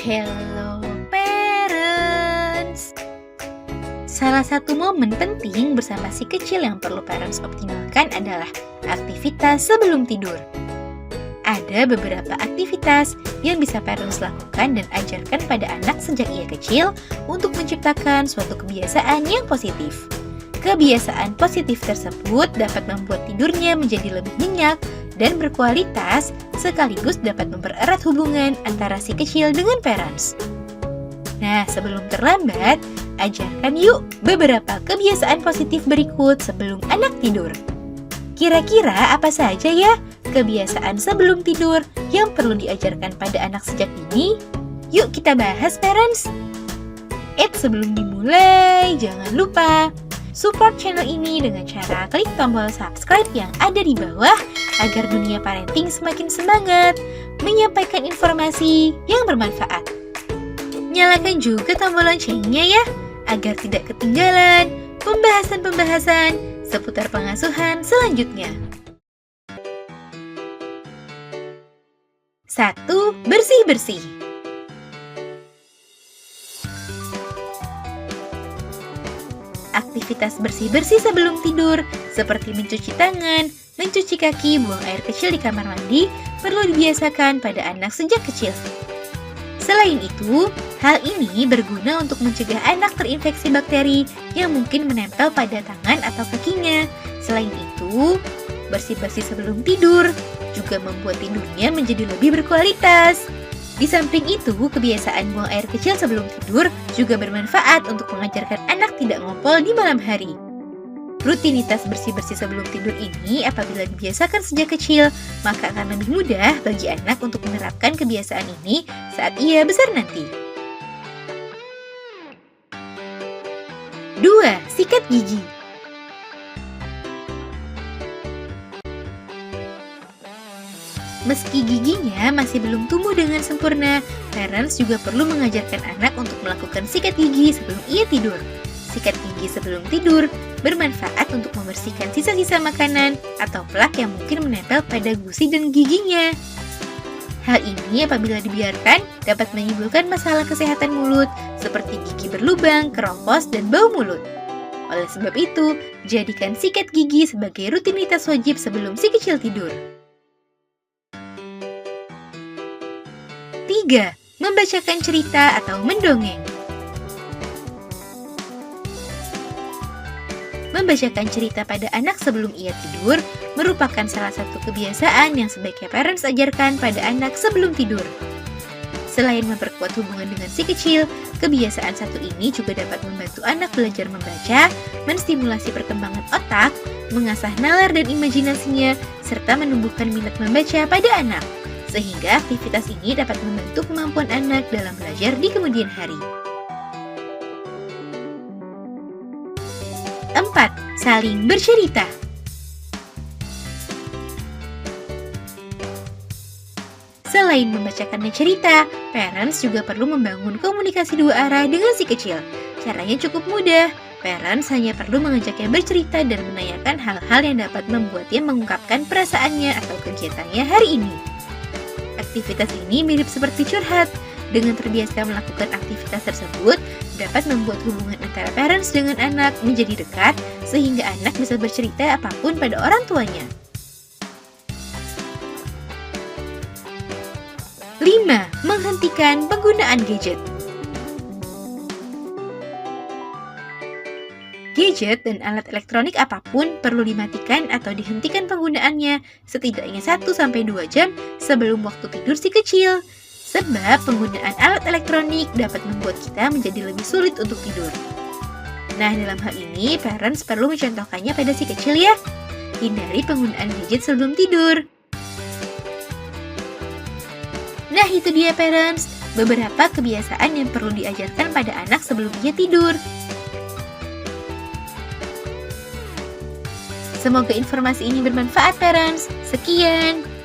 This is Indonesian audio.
Hello parents. Salah satu momen penting bersama si kecil yang perlu parents optimalkan adalah aktivitas sebelum tidur. Ada beberapa aktivitas yang bisa parents lakukan dan ajarkan pada anak sejak ia kecil untuk menciptakan suatu kebiasaan yang positif. Kebiasaan positif tersebut dapat membuat tidurnya menjadi lebih nyenyak dan berkualitas, sekaligus dapat mempererat hubungan antara si kecil dengan parents. Nah, sebelum terlambat, ajarkan yuk beberapa kebiasaan positif berikut sebelum anak tidur. Kira-kira apa saja ya kebiasaan sebelum tidur yang perlu diajarkan pada anak sejak dini? Yuk kita bahas, parents! Sebelum dimulai, jangan lupa support channel ini dengan cara klik tombol subscribe yang ada di bawah agar dunia parenting semakin semangat menyampaikan informasi yang bermanfaat. Nyalakan juga tombol loncengnya ya, agar tidak ketinggalan pembahasan-pembahasan seputar pengasuhan selanjutnya. 1. Bersih-bersih. Aktivitas bersih-bersih sebelum tidur, seperti mencuci tangan, mencuci kaki, buang air kecil di kamar mandi, perlu dibiasakan pada anak sejak kecil. Selain itu, hal ini berguna untuk mencegah anak terinfeksi bakteri yang mungkin menempel pada tangan atau kakinya. Selain itu, bersih-bersih sebelum tidur juga membuat tidurnya menjadi lebih berkualitas. Di samping itu, kebiasaan buang air kecil sebelum tidur juga bermanfaat untuk mengajarkan anak tidak ngompol di malam hari. Rutinitas bersih-bersih sebelum tidur ini apabila dibiasakan sejak kecil, maka akan lebih mudah bagi anak untuk menerapkan kebiasaan ini saat ia besar nanti. 2. Sikat gigi. Meski giginya masih belum tumbuh dengan sempurna, parents juga perlu mengajarkan anak untuk melakukan sikat gigi sebelum ia tidur. Sikat gigi sebelum tidur bermanfaat untuk membersihkan sisa-sisa makanan atau plak yang mungkin menempel pada gusi dan giginya. Hal ini apabila dibiarkan dapat menimbulkan masalah kesehatan mulut seperti gigi berlubang, keropos, dan bau mulut. Oleh sebab itu, jadikan sikat gigi sebagai rutinitas wajib sebelum si kecil tidur. 3. Membacakan cerita atau mendongeng. Membacakan cerita pada anak sebelum ia tidur merupakan salah satu kebiasaan yang sebaiknya parents ajarkan pada anak sebelum tidur. Selain memperkuat hubungan dengan si kecil, kebiasaan satu ini juga dapat membantu anak belajar membaca, menstimulasi perkembangan otak, mengasah nalar dan imajinasinya, serta menumbuhkan minat membaca pada anak. Sehingga aktivitas ini dapat membantu kemampuan anak dalam belajar di kemudian hari. 4. Saling bercerita. Selain membacakannya cerita, parents juga perlu membangun komunikasi dua arah dengan si kecil. Caranya cukup mudah. Parents hanya perlu mengajaknya bercerita dan menanyakan hal-hal yang dapat membuatnya mengungkapkan perasaannya atau kegiatannya hari ini. Aktivitas ini mirip seperti curhat. Dengan terbiasa melakukan aktivitas tersebut, dapat membuat hubungan antara parents dengan anak menjadi dekat, sehingga anak bisa bercerita apapun pada orang tuanya. 5. Menghentikan penggunaan gadget. Gadget dan alat elektronik apapun perlu dimatikan atau dihentikan penggunaannya setidaknya 1-2 jam sebelum waktu tidur si kecil. Sebab penggunaan alat elektronik dapat membuat kita menjadi lebih sulit untuk tidur. Nah, dalam hal ini parents perlu mencontohkannya pada si kecil ya. Hindari penggunaan gadget sebelum tidur. Nah, itu dia parents, beberapa kebiasaan yang perlu diajarkan pada anak sebelum ia tidur. Semoga informasi ini bermanfaat, parents. Sekian.